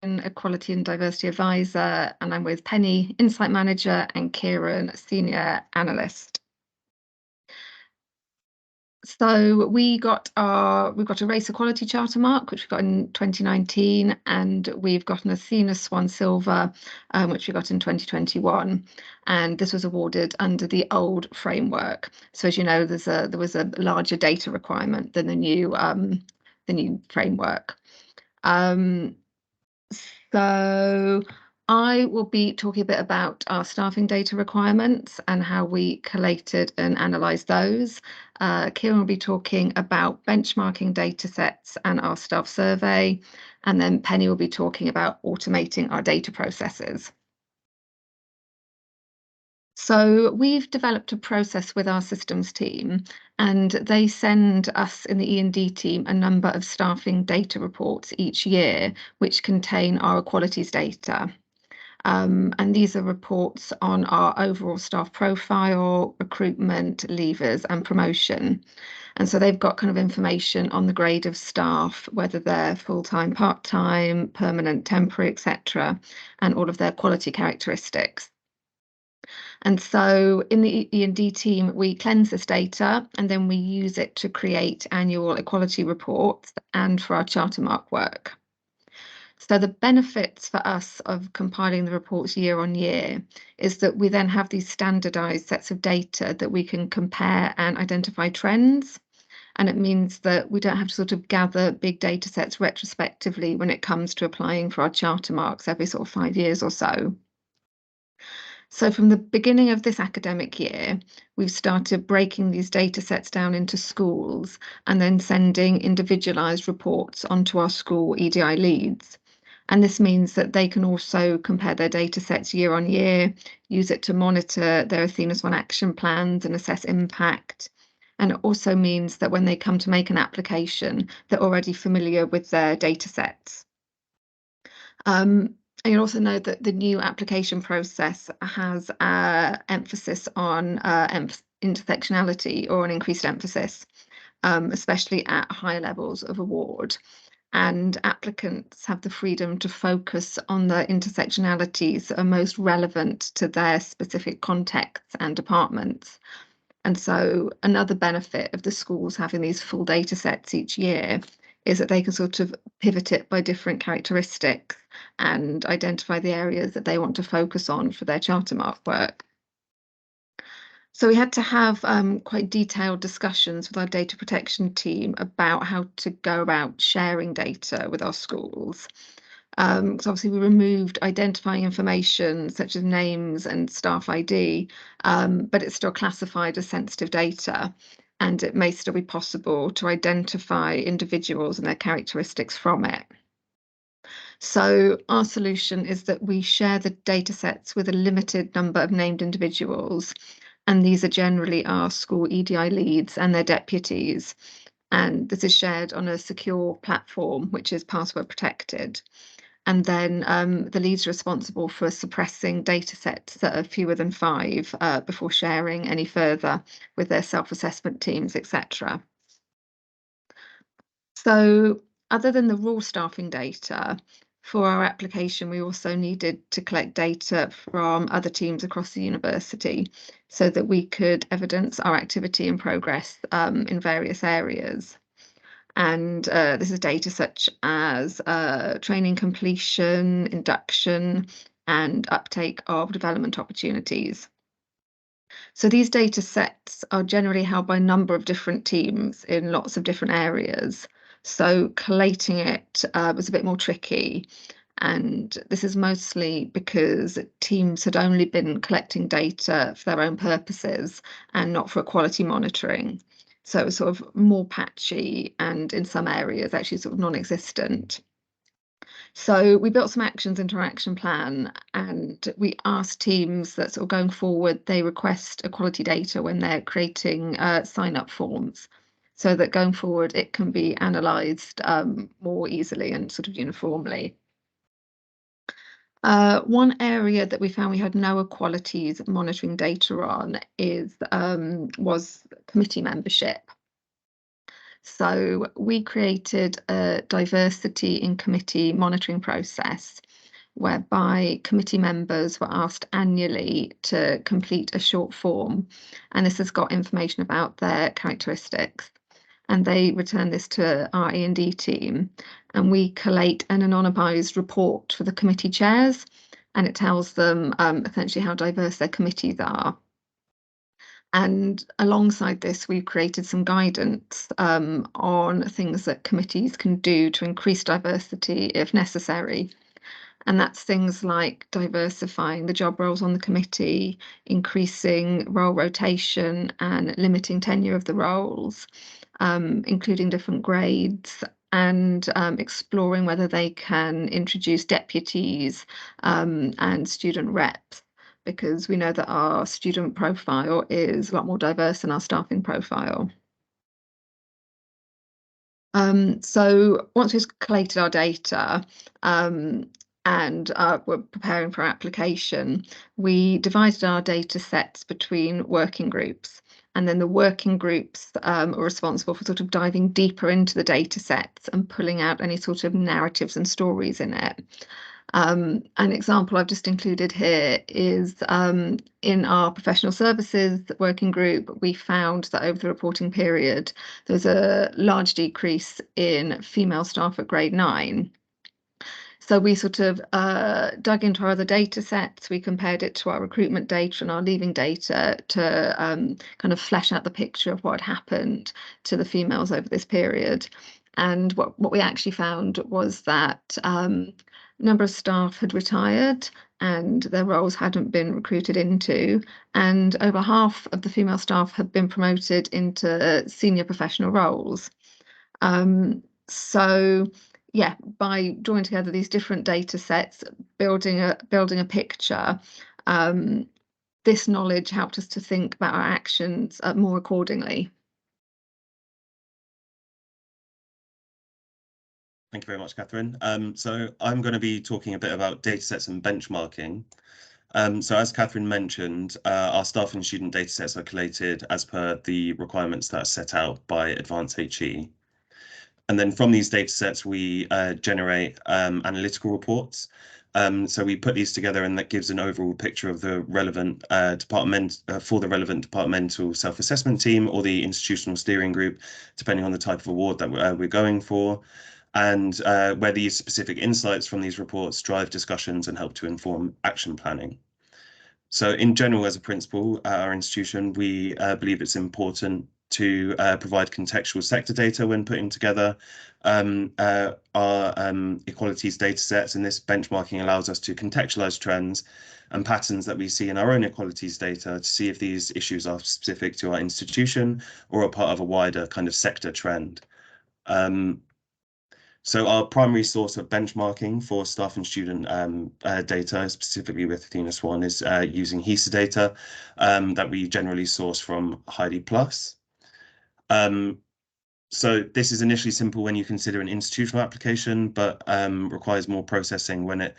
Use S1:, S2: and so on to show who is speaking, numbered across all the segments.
S1: Equality and Diversity Advisor, and I'm with Penny, Insight Manager, and Kieran, Senior Analyst. So we've got a Race Equality Charter mark, which we got in 2019, and we've got an Athena Swan Silver, which we got in 2021. And this was awarded under the old framework. So as you know, there was a larger data requirement than the new framework. So I will be talking a bit about our staffing data requirements and how we collated and analysed those. Kieran will be talking about benchmarking data sets and our staff survey, and then Penny will be talking about automating our data processes. So we've developed a process with our systems team, and they send us in the E&D team a number of staffing data reports each year, which contain our equalities data. And these are reports on our overall staff profile, recruitment, leavers, and promotion. And so they've got kind of information on the grade of staff, whether they're full-time, part-time, permanent, temporary, etc., and all of their quality characteristics. And so in the E&D team, we cleanse this data and then we use it to create annual equality reports and for our charter mark work. So the benefits for us of compiling the reports year on year is that we then have these standardized sets of data that we can compare and identify trends. And it means that we don't have to sort of gather big data sets retrospectively when it comes to applying for our charter marks every sort of 5 years or so. So from the beginning of this academic year, we've started breaking these data sets down into schools and then sending individualised reports onto our school EDI leads. And this means that they can also compare their data sets year on year, use it to monitor their Athena Swan action plans and assess impact. And it also means that when they come to make an application, they're already familiar with their data sets. And you'll also know that the new application process has emphasis on intersectionality, or an increased emphasis, especially at higher levels of award. And applicants have the freedom to focus on the intersectionalities that are most relevant to their specific contexts and departments. And so another benefit of the schools having these full data sets each year is that they can sort of pivot it by different characteristics and identify the areas that they want to focus on for their charter mark work. So we had to have quite detailed discussions with our data protection team about how to go about sharing data with our schools. Because obviously we removed identifying information such as names and staff ID, but it's still classified as sensitive data, and it may still be possible to identify individuals and their characteristics from it. So our solution is that we share the data sets with a limited number of named individuals, and these are generally our school EDI leads and their deputies. And this is shared on a secure platform, which is password protected. And then the leads are responsible for suppressing data sets that are fewer than 5 before sharing any further with their self-assessment teams, etc. So other than the raw staffing data, for our application, we also needed to collect data from other teams across the university so that we could evidence our activity and progress in various areas. And this is data such as training completion, induction, and uptake of development opportunities. So these data sets are generally held by a number of different teams in lots of different areas. So collating it was a bit more tricky. And this is mostly because teams had only been collecting data for their own purposes and not for quality monitoring. So it was sort of more patchy and in some areas actually sort of non-existent. So we built some actions into our action plan, and we asked teams that sort of going forward, they request equality data when they're creating sign-up forms, so that going forward it can be analysed more easily and sort of uniformly. One area that we found we had no equalities monitoring data on was committee membership. So we created a diversity in committee monitoring process whereby committee members were asked annually to complete a short form, and this has got information about their characteristics. And they return this to our E&D team, and we collate an anonymised report for the committee chairs, and it tells them essentially how diverse their committees are. And alongside this, we've created some guidance on things that committees can do to increase diversity if necessary. And that's things like diversifying the job roles on the committee, increasing role rotation and limiting tenure of the roles, including different grades, and exploring whether they can introduce deputies and student reps, because we know that our student profile is a lot more diverse than our staffing profile. So once we've collated our data, and we're preparing for application, we divided our data sets between working groups. And then the working groups are responsible for sort of diving deeper into the data sets and pulling out any sort of narratives and stories in it. An example I've just included here is in our professional services working group, we found that over the reporting period, there was a large decrease in female staff at grade 9. So we sort of dug into our other data sets. We compared it to our recruitment data and our leaving data to kind of flesh out the picture of what had happened to the females over this period. And what we actually found was that a number of staff had retired and their roles hadn't been recruited into, and over half of the female staff had been promoted into senior professional roles. So yeah, by drawing together these different data sets, building a picture, this knowledge helped us to think about our actions more accordingly.
S2: Thank you very much, Catherine. So I'm going to be talking a bit about datasets and benchmarking. So as Catherine mentioned, our staff and student datasets are collated as per the requirements that are set out by Advanced HE. And then from these datasets, we generate analytical reports. So we put these together, and that gives an overall picture of the relevant for the relevant departmental self-assessment team or the institutional steering group, depending on the type of award that we're going for, and where these specific insights from these reports drive discussions and help to inform action planning. So in general, as a principle at our institution, we believe it's important to provide contextual sector data when putting together our equalities data sets, and this benchmarking allows us to contextualize trends and patterns that we see in our own equalities data to see if these issues are specific to our institution or are part of a wider kind of sector trend. So our primary source of benchmarking for staff and student data, specifically with Athena Swan, is using HEIR data that we generally source from HEIR. So this is initially simple when you consider an institutional application, but requires more processing when it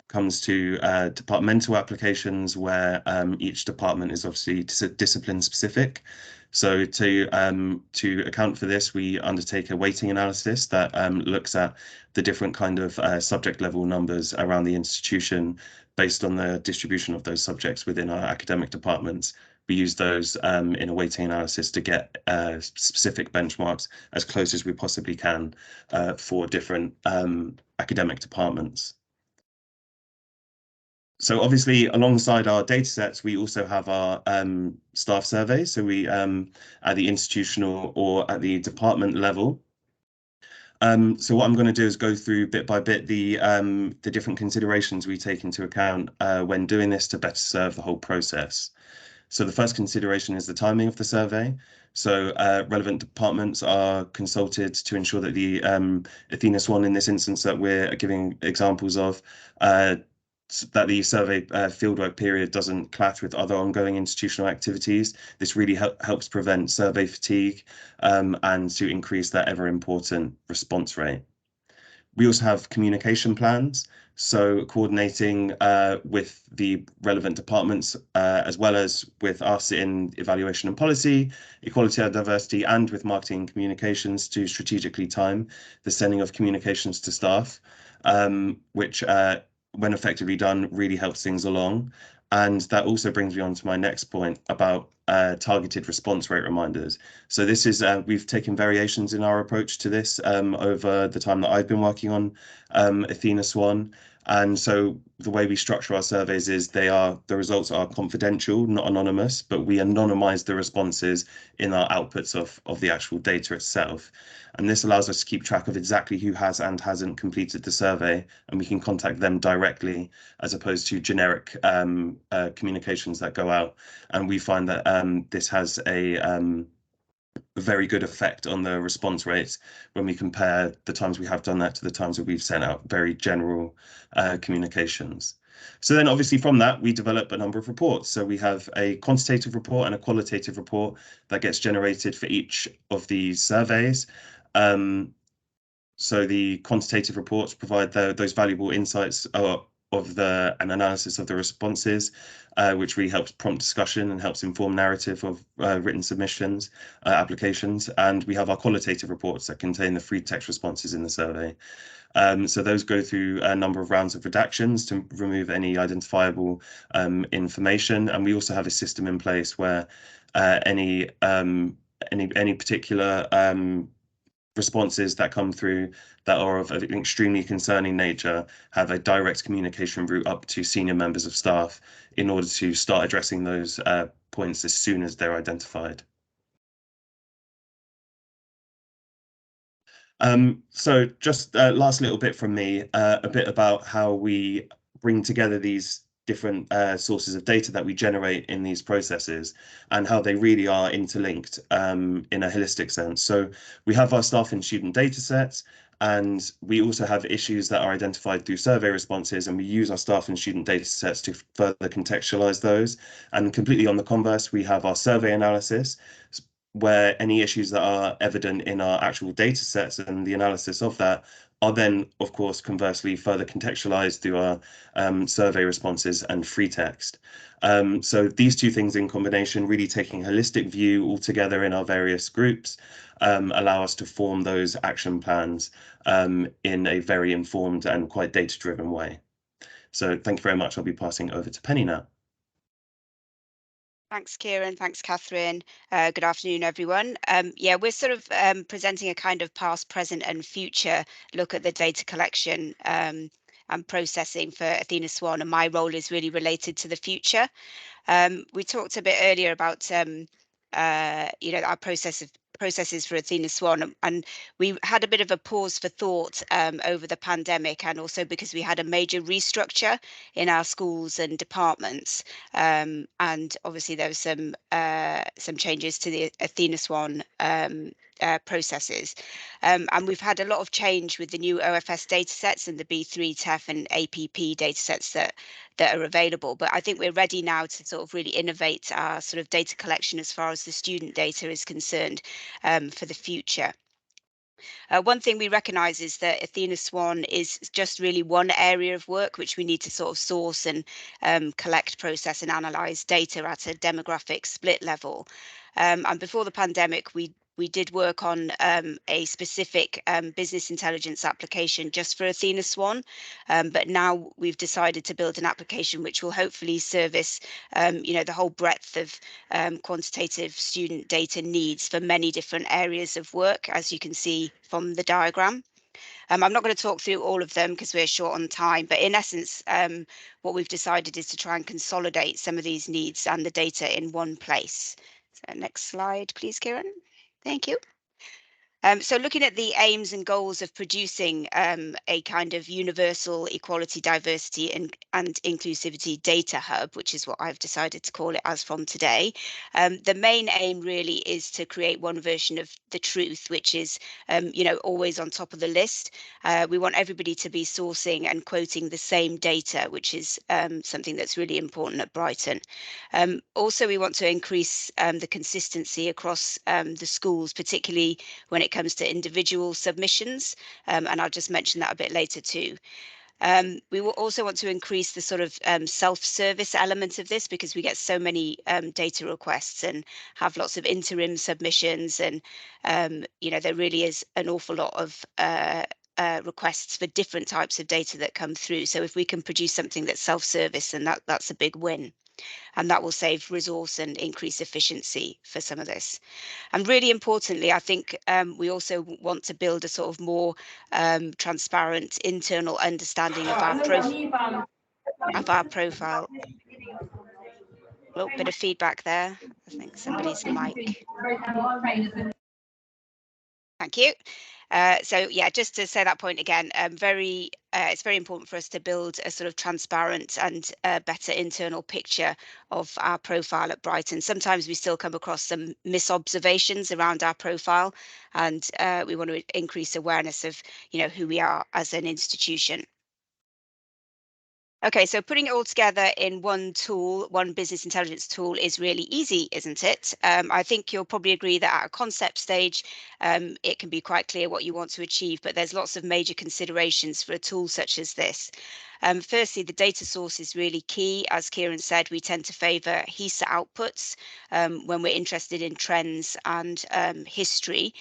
S2: comes to departmental applications, where each department is obviously discipline specific. So to account for this, we undertake a weighting analysis that looks at the different kind of subject level numbers around the institution based on the distribution of those subjects within our academic departments. We use those in a weighting analysis to get specific benchmarks as close as we possibly can for different academic departments. So obviously, alongside our data sets, we also have our staff surveys. So we at the institutional or at the department level. So what I'm going to do is go through bit by bit the different considerations we take into account when doing this to better serve the whole process. So the first consideration is the timing of the survey. So relevant departments are consulted to ensure that the Athena Swan, in this instance that we're giving examples of, that the survey fieldwork period doesn't clash with other ongoing institutional activities. This really helps prevent survey fatigue and to increase that ever important response rate. We also have communication plans, so coordinating with the relevant departments, as well as with us in evaluation and policy, equality and diversity, and with marketing and communications to strategically time the sending of communications to staff, which, when effectively done, really helps things along. And that also brings me on to my next point about targeted response rate reminders. So this is, we've taken variations in our approach to this over the time that I've been working on Athena Swan. And so the way we structure our surveys is the results are confidential, not anonymous, but we anonymize the responses in our outputs of the actual data itself. And this allows us to keep track of exactly who has and hasn't completed the survey, and we can contact them directly as opposed to generic communications that go out. And we find that this has a very good effect on the response rates when we compare the times we have done that to the times that we've sent out very general communications. So then obviously from that, we develop a number of reports. So we have a quantitative report and a qualitative report that gets generated for each of these surveys. So the quantitative reports provide those valuable insights of an analysis of the responses, which really helps prompt discussion and helps inform narrative of written submissions, applications. And we have our qualitative reports that contain the free text responses in the survey. So those go through a number of rounds of redactions to remove any identifiable information. And we also have a system in place where any particular responses that come through that are of an extremely concerning nature have a direct communication route up to senior members of staff in order to start addressing those points as soon as they're identified. So just last little bit from me, a bit about how we bring together these different sources of data that we generate in these processes and how they really are interlinked in a holistic sense. So we have our staff and student data sets, and we also have issues that are identified through survey responses, and we use our staff and student data sets to further contextualize those. And completely on the converse, we have our survey analysis, where any issues that are evident in our actual data sets and the analysis of that are then, of course, conversely further contextualized through our survey responses and free text. So these two things in combination, really taking a holistic view all together in our various groups, allow us to form those action plans in a very informed and quite data-driven way. So thank you very much. I'll be passing over to Penny now.
S3: Thanks, Kieran. Thanks, Catherine. Good afternoon, everyone. Yeah, we're sort of presenting a kind of past, present and future look at the data collection and processing for Athena Swan, and my role is really related to the future. We talked a bit earlier about our processes for Athena Swan, and we had a bit of a pause for thought over the pandemic, and also because we had a major restructure in our schools and departments, and obviously there was some changes to the Athena Swan processes, and we've had a lot of change with the new OFS datasets and the B3 TEF and APP datasets that are available. But I think we're ready now to sort of really innovate our sort of data collection as far as the student data is concerned for the future. One thing we recognise is that Athena Swan is just really one area of work which we need to sort of source and collect, process and analyse data at a demographic split level. And before the pandemic, we did work on a specific business intelligence application just for Athena Swan, but now we've decided to build an application which will hopefully service the whole breadth of quantitative student data needs for many different areas of work, as you can see from the diagram. I'm not going to talk through all of them because we're short on time, but in essence, what we've decided is to try and consolidate some of these needs and the data in one place. So next slide, please, Kieran. Thank you. So looking at the aims and goals of producing a kind of universal equality, diversity and inclusivity data hub, which is what I've decided to call it as from today, the main aim really is to create one version of the truth, which is, always on top of the list. We want everybody to be sourcing and quoting the same data, which is something that's really important at Brighton. Also, we want to increase the consistency across the schools, particularly when it it comes to individual submissions, and I'll just mention that a bit later too. We will also want to increase the sort of self-service element of this, because we get so many data requests and have lots of interim submissions, and there really is an awful lot of requests for different types of data that come through. So if we can produce something that's self-service, then that's a big win, and that will save resource and increase efficiency for some of this. And really importantly, I think we also want to build a sort of more transparent internal understanding of our profile. Oh, bit of feedback there. I think somebody's mic. Thank you. So yeah, just to say that point again, it's very important for us to build a sort of transparent and better internal picture of our profile at Brighton. Sometimes we still come across some misobservations around our profile, and we want to increase awareness of who we are as an institution. Okay, so putting it all together in one tool, one business intelligence tool, is really easy, isn't it? I think you'll probably agree that at a concept stage, it can be quite clear what you want to achieve, but there's lots of major considerations for a tool such as this. Firstly, the data source is really key. As Kieran said, we tend to favour HEIR outputs when we're interested in trends and history.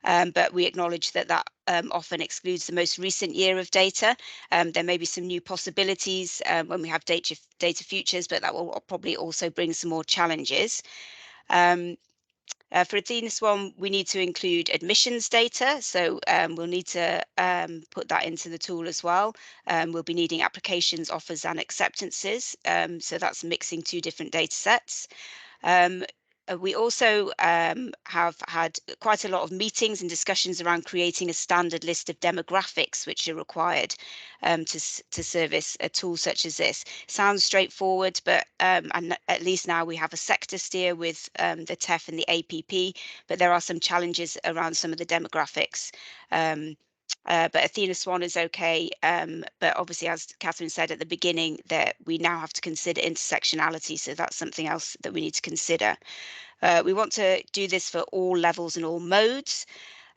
S3: But we acknowledge that often excludes the most recent year of data. There may be some new possibilities when we have data futures, but that will probably also bring some more challenges. For AthenaSwan, we need to include admissions data, so we'll need to put that into the tool as well. We'll be needing applications, offers and acceptances, so that's mixing two different data sets. We also have had quite a lot of meetings and discussions around creating a standard list of demographics which are required to service a tool such as this. Sounds straightforward, but and at least now we have a sector steer with the TEF and the APP, but there are some challenges around some of the demographics. But AthenaSwan is okay, but obviously, as Catherine said at the beginning, that we now have to consider intersectionality, so that's something else that we need to consider. We want to do this for all levels and all modes.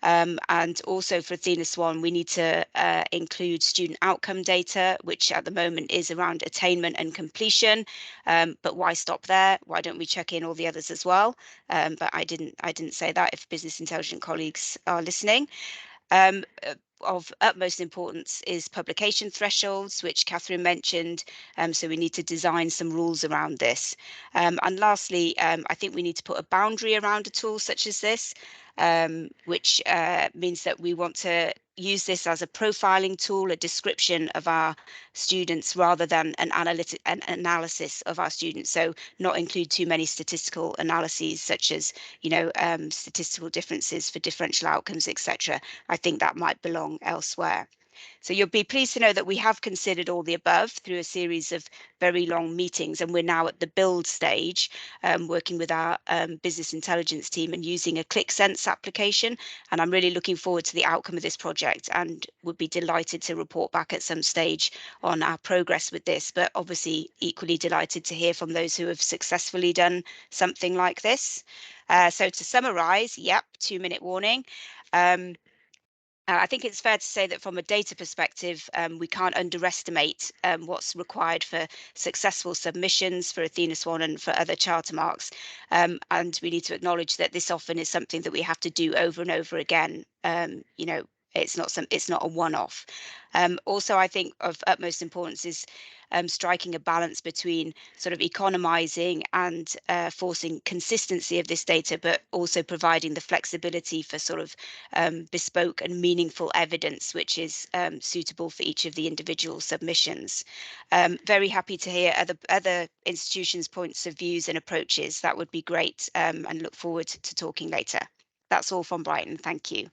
S3: And also for AthenaSwan, we need to include student outcome data, which at the moment is around attainment and completion. But why stop there? Why don't we check in all the others as well? But I didn't say that, if business intelligence colleagues are listening. Of utmost importance is publication thresholds, which Catherine mentioned. So we need to design some rules around this. And lastly, I think we need to put a boundary around a tool such as this, which means that we want to use this as a profiling tool, a description of our students rather than an analysis of our students. So not include too many statistical analyses such as, statistical differences for differential outcomes, etc. I think that might belong elsewhere. So you'll be pleased to know that we have considered all the above through a series of very long meetings, and we're now at the build stage, working with our business intelligence team and using a ClickSense application. And I'm really looking forward to the outcome of this project, and would be delighted to report back at some stage on our progress with this, but obviously equally delighted to hear from those who have successfully done something like this. So to summarise, 2-minute warning. I think it's fair to say that from a data perspective, we can't underestimate what's required for successful submissions for AthenaSwan and for other charter marks. And we need to acknowledge that this often is something that we have to do over and over again. It's not a one-off. Also, I think of utmost importance is striking a balance between sort of economizing and forcing consistency of this data, but also providing the flexibility for sort of bespoke and meaningful evidence, which is suitable for each of the individual submissions. Very happy to hear other institutions' points of views and approaches. That would be great, and look forward to talking later. That's all from Brighton. Thank you.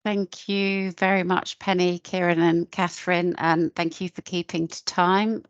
S4: Thank you very much, Penny, Kieran and Catherine, and thank you for keeping to time.